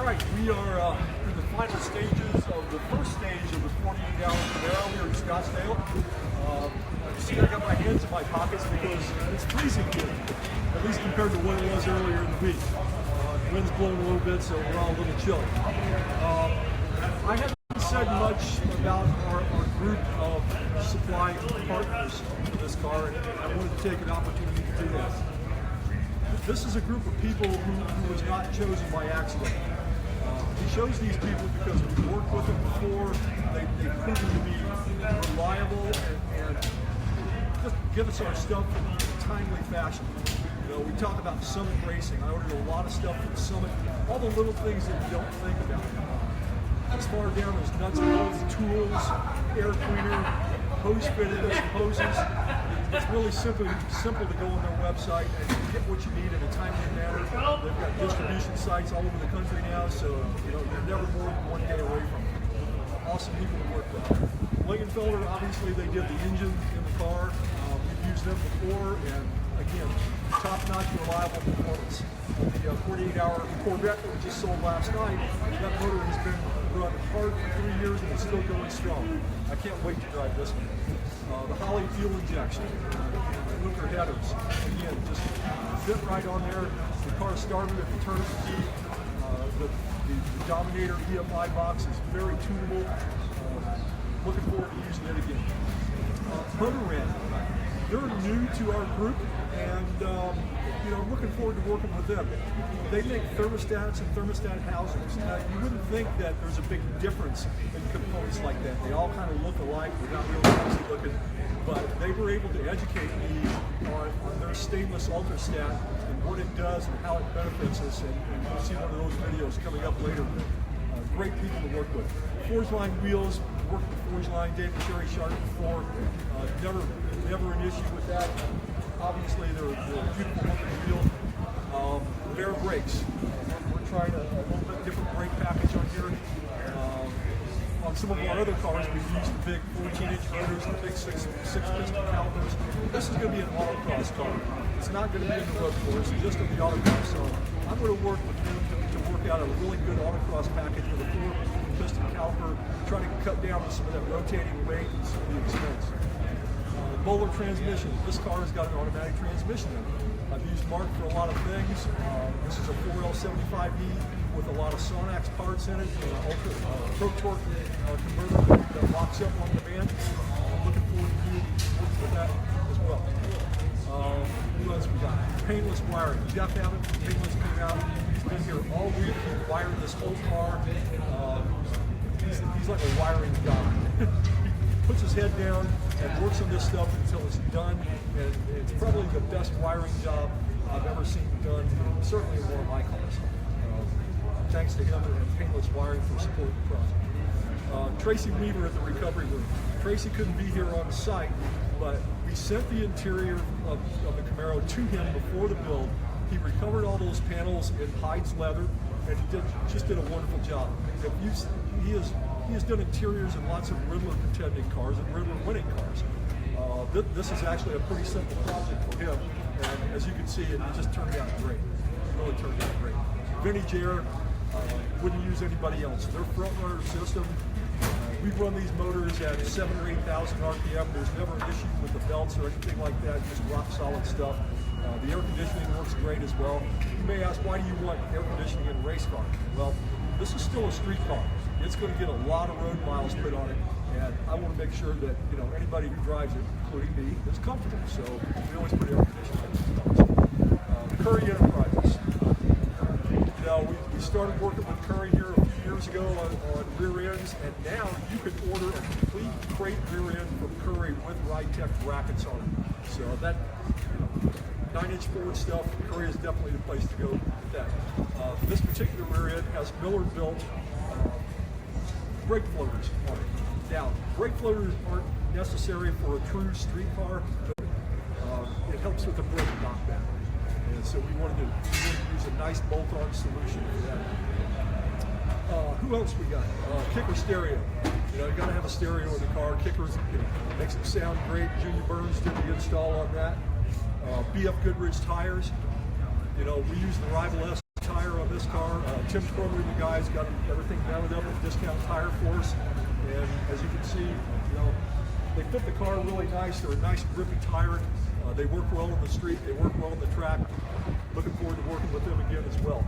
right, we are in the final stages of the first stage of the 48-hour Camaro here in Scottsdale. You see, I got my hands in my pockets because it's freezing here, at least compared to what it was earlier in the week. The wind's blowing a little bit, so we're all a little chilly. I haven't said much about our group of supply partners for this car, and I wanted to take an opportunity to do that. This is a group of people who was not chosen by accident. We chose these people because we worked with them before. They've proven to be reliable and just give us our stuff in a timely fashion. You know, we talk about Summit Racing. I ordered a lot of stuff from Summit. All the little things that you don't think about. As far down as nuts and bolts, tools, air cleaner, hose fittings, hoses. It's really simple to go on their website and get what you need in a timely manner. They've got distribution sites all over the country now, so you're never more than one day away from them. Awesome people to work with. Lingenfelder, obviously they did the engine in the car. We've used them before, and again, top-notch, reliable performance. The 48-hour Corvette that we just sold last night, that motor has been run hard for 3 years and it's still going strong. I can't wait to drive this one. The Holley fuel injection, and Luker headers, again, just fit right on there. The car started if you turn the key. The Dominator EFI box is very tunable. Looking forward to using it again. Motorrad, they're new to our group, and I'm looking forward to working with them. They make thermostats and thermostat housings. Now, you wouldn't think that there's a big difference in components like that. They all kind of look alike. They're not really fancy looking, but they were able to educate me on their stainless ultrastat and what it does and how it benefits us. And you'll see one of those videos coming up later. Great people to work with. Forge Line wheels, worked with Forge Line, David Cherry Sharp before. Never an issue with that. Obviously, they're a beautiful looking wheel. Bare brakes. We're trying a little bit different brake package on here. On some of our other cars, we've used the big 14-inch motors, the big six-piston calipers. This is going to be an autocross car. It's not going to be in the road course, it's just in the autocross. So I'm going to work with them to work out a really good autocross package with a 4-piston caliper, trying to cut down on some of that rotating weight and some of the expense. Bowler transmission. This car has got an automatic transmission in it. I've used Mark for a lot of things. This is a 4L75E with a lot of Sonax parts in it, and an ultra Pro Torque converter that locks up on the van. I'm looking forward to working with that as well. Who else we got? Painless wiring. Jeff Abbott from Painless came out. He's been here all week. He's wired this whole car. He's like a wiring guy. Puts his head down and works on this stuff until it's done, and it's probably the best wiring job I've ever seen done, certainly in one of my cars. Thanks to him and Painless Wiring for supporting the project. Tracy Weaver at the recovery room. Tracy couldn't be here on site, but we sent the interior of the Camaro to him before the build. He recovered all those panels in Hides leather, and he just did a wonderful job. He has done interiors in lots of Riddler contending cars and Riddler winning cars. This is actually a pretty simple project for him, and as you can see, it just turned out great. It really turned out great. Vinny Jair wouldn't use anybody else. Their front runner system, we run these motors at 7,000 or 8,000 RPM. There's never an issue with the belts or anything like that, just rock solid stuff. The air conditioning works great as well. You may ask, why do you want air conditioning in a race car? Well, this is still a street car. It's going to get a lot of road miles put on it, and I want to make sure that anybody who drives it, including me, is comfortable. So we always put air conditioning in these cars. Curry Enterprises. We started working with Curry here a few years ago on rear ends, and now you can order a complete crate rear end from Curry with Ride-Tech brackets on it. So that 9-inch Ford stuff, Curry is definitely the place to go with that. This particular rear end has Miller-built brake floaters on it. Now, brake floaters aren't necessary for a true street car, but it helps with the brake knockback. And so we wanted to use a nice bolt-on solution for that. Who else we got? Kicker stereo. You got to have a stereo in the car. Kickers, makes it sound great. Junior Burns did the install on that. BF Goodrich tires. We use the Rival S tire on this car. Tim Cromer and the guys got everything mounted up at Discount Tire for us. And as you can see, you know, they fit the car really nice. They're a nice grippy tire. They work well on the street. They work well on the track. Looking forward to working with them again as well.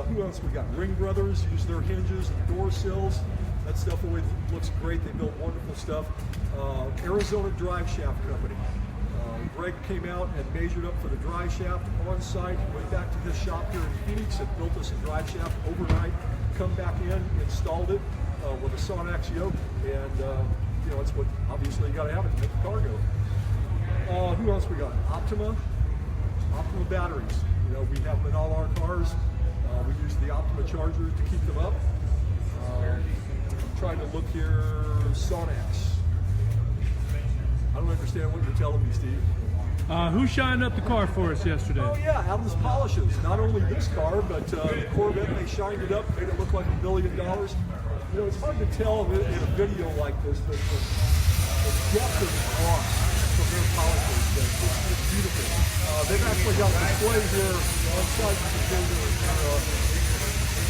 Who else we got? Ring Brothers use their hinges and door sills. That stuff always looks great. They build wonderful stuff. Arizona Drive Shaft Company. Greg came out and measured up for the drive shaft on site, went back to his shop here in Phoenix and built us a drive shaft overnight, come back in, installed it with a Sonax yoke, and you know, that's what obviously you got to have it to make the car go. Who else we got? Optima batteries. You know, we have them in all our cars. We use the Optima charger to keep them up. I'm trying to look here, Sonax. I don't understand what you're telling me, Steve. Who shined up the car for us yesterday? Oh yeah, Adams Polishes. Not only this car, but the Corvette, they shined it up, made it look like $1 million. You know, it's hard to tell in a video like this, but the depth of gloss from their polishes, it's beautiful. They've actually got a display here on site. You can see their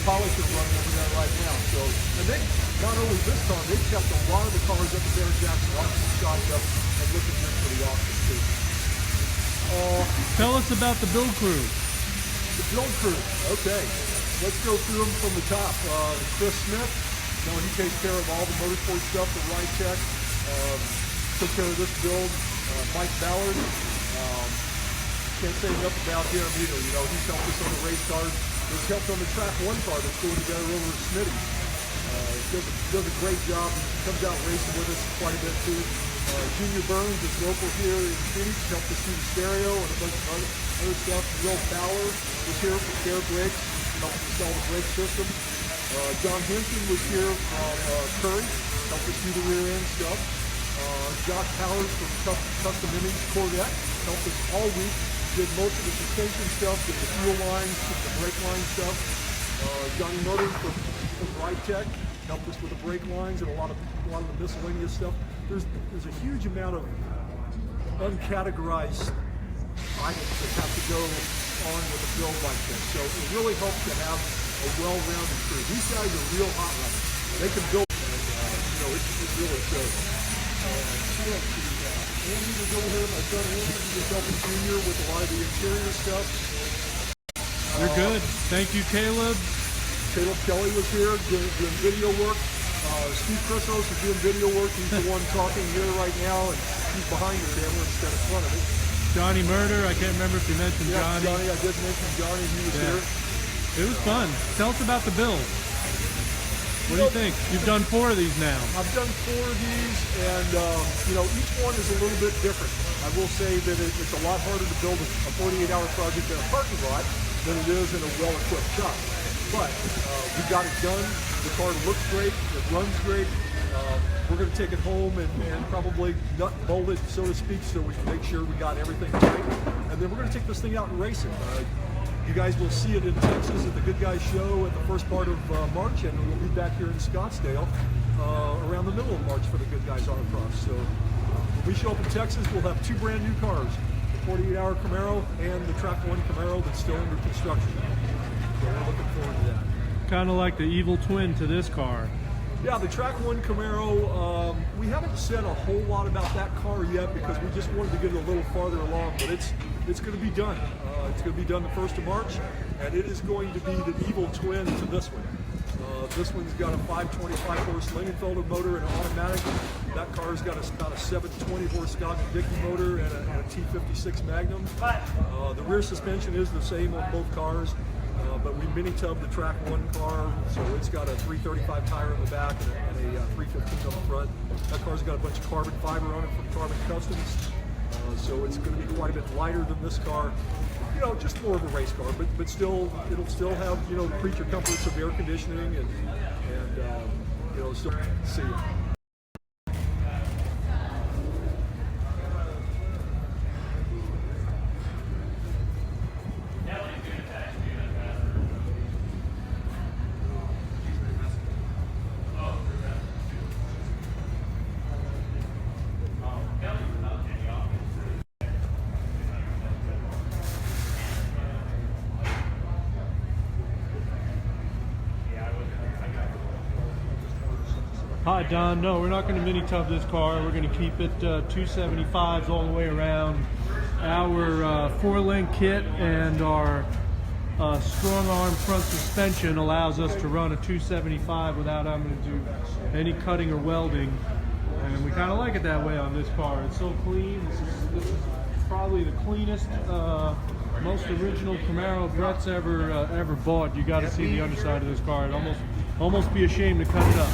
polishes running over there right now. So, and they, not only this car, they've kept a lot of the cars up at Barrett-Jackson shined up and looking good for the auction too. Tell us about the build crew. The build crew, okay. Let's go through them from the top. Chris Smith, you know, he takes care of all the motorsport stuff for Ride Tech. Took care of this build. Mike Ballard, can't say enough about him either. You know, he's helped us on the race cars. He's helped on the Track 1 car that's going together over at Smitty. Does a great job. He comes out racing with us quite a bit too. Junior Burns is local here in Phoenix, helped us do the stereo and a bunch of other stuff. Will Fowler was here for Care Brakes, helped install the brake system. John Henson was here from Curry, helped us do the rear end stuff. Josh Powers from Custom Image Corvette helped us all week, did most of the suspension stuff, did the fuel lines, did the brake line stuff. Johnny Motors from Ride Tech helped us with the brake lines and a lot of the miscellaneous stuff. There's a huge amount of uncategorized items that have to go on with a build like this. So it really helps to have a well-rounded crew. These guys are real hot runners. They can build, and you know, it really shows. Andy was over here, my son Andy, he was helping Junior with a lot of the interior stuff. You're good. Thank you, Caleb. Caleb Kelly was here doing video work. Steve Chrysos is doing video work. He's the one talking here right now, and he's behind the camera instead of front of it. Johnny Murder, I can't remember if you mentioned Johnny. Johnny, I did mention Johnny. He was here. It was fun. Tell us about the build. What do you think? You've done 4 of these now. I've done 4 of these, and you know, each one is a little bit different. I will say that it's a lot harder to build a 48-hour project in a parking lot than it is in a well-equipped shop. But we got it done. The car looks great. It runs great. We're going to take it home and probably nut and bolt it, so to speak, so we can make sure we got everything right. And then we're going to take this thing out and race it. You guys will see it in Texas at the Good Guys Show at the first part of March, and we'll be back here in Scottsdale around the middle of March for the Good Guys Autocross. So when we show up in Texas, we'll have 2 brand new cars, the 48-hour Camaro and the Track 1 Camaro that's still under construction. So we're looking forward to that. Kind of like the evil twin to this car. Yeah, the Track 1 Camaro, we haven't said a whole lot about that car yet because we just wanted to get it a little farther along, but it's going to be done. It's going to be done the 1st of March, and it is going to be the evil twin to this one. This one's got a 525 horse Lingenfelder motor and an automatic. That car's got about a 720 horse Scott & Dickey motor and a T56 Magnum. The rear suspension is the same on both cars. But we mini-tubbed the Track 1 car, so it's got a 335 tire in the back and a 315 on the front. That car's got a bunch of carbon fiber on it from Carbon Customs, so it's going to be quite a bit lighter than this car. You know, just more of a race car, but still, it'll still have, you know, the creature comforts of air conditioning and you know, still see it. Hi, Don. No, we're not going to mini tub this car. We're going to keep it 275s all the way around. Our 4-link kit and our strong arm front suspension allows us to run a 275 without having to do any cutting or welding. And we kind of like it that way on this car. It's so clean. This is probably the cleanest, most original Camaro Brett's ever bought. You got to see the underside of this car. It'd almost be a shame to cut it up.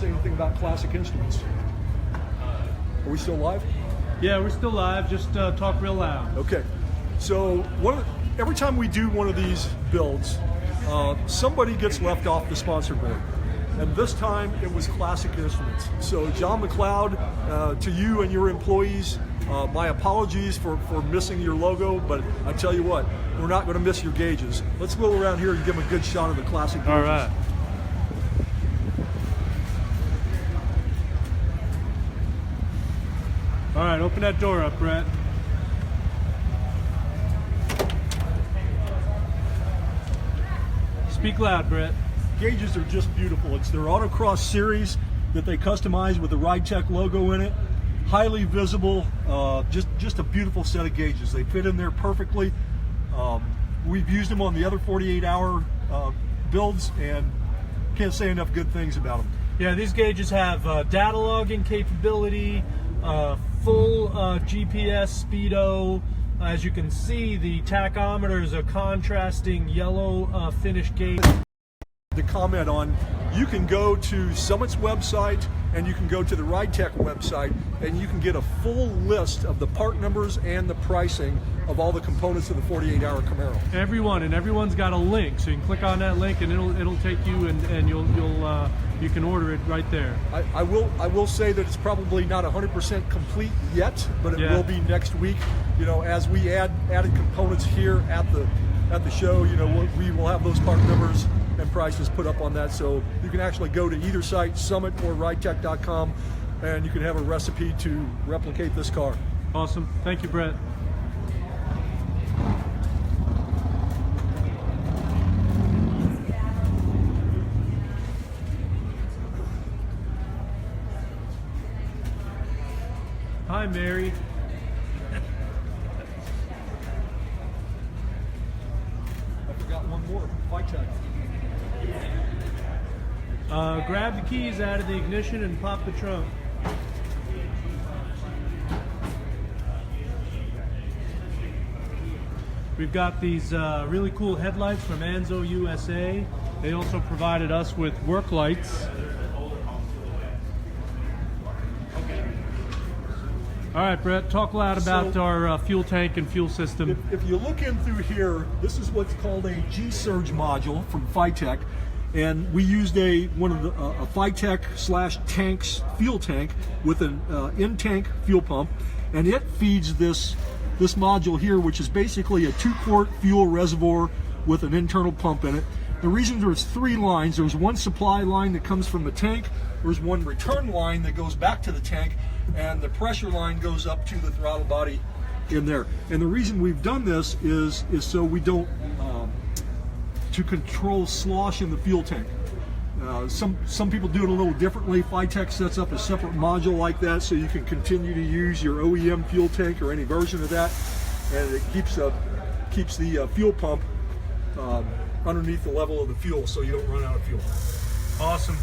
Anything about Classic Instruments. Are we still live? Yeah, we're still live. Just talk real loud. Okay. So every time we do one of these builds, somebody gets left off the sponsor board. And this time it was Classic Instruments. So John McLeod, to you and your employees, my apologies for missing your logo, but I tell you what, we're not going to miss your gauges. Let's go around here and give them a good shot of the Classic gauges. All right. All right, open that door up, Brett. Speak loud, Brett. Gauges are just beautiful. It's their Autocross series that they customize with the RideTech logo in it. Highly visible, just a beautiful set of gauges. They fit in there perfectly. We've used them on the other 48-hour builds and can't say enough good things about them. Yeah, these gauges have data logging capability, full GPS speedo. As you can see, the tachometer is a contrasting yellow finish gauge. To comment on, you can go to Summit's website and you can go to the RideTech website and you can get a full list of the part numbers and the pricing of all the components of the 48-hour Camaro. Everyone's got a link, so you can click on that link and it'll take you and you can order it right there. I will say that it's probably not 100% complete yet, but it will be next week. You know, as we added components here at the show, you know, we will have those part numbers and prices put up on that, so you can actually go to either site, Summit or RideTech.com, and you can have a recipe to replicate this car. Awesome. Thank you, Brett. Hi, Mary. I forgot one more, RideTech. Grab the keys out of the ignition and pop the trunk. We've got these really cool headlights from Anzo USA. They also provided us with work lights. All right, Brett, talk loud about our fuel tank and fuel system. If you look in through here, this is what's called a G-Surge module from Phytech, and we used a Phytech/Tanks fuel tank with an in-tank fuel pump, and it feeds this module here, which is basically a 2-quart fuel reservoir with an internal pump in it. The reason there's 3 lines, there's one supply line that comes from the tank, there's one return line that goes back to the tank, and the pressure line goes up to the throttle body in there. And the reason we've done this is so we don't to control slosh in the fuel tank. Some people do it a little differently. Phytech sets up a separate module like that so you can continue to use your OEM fuel tank or any version of that, and it keeps the fuel pump underneath the level of the fuel so you don't run out of fuel. Awesome.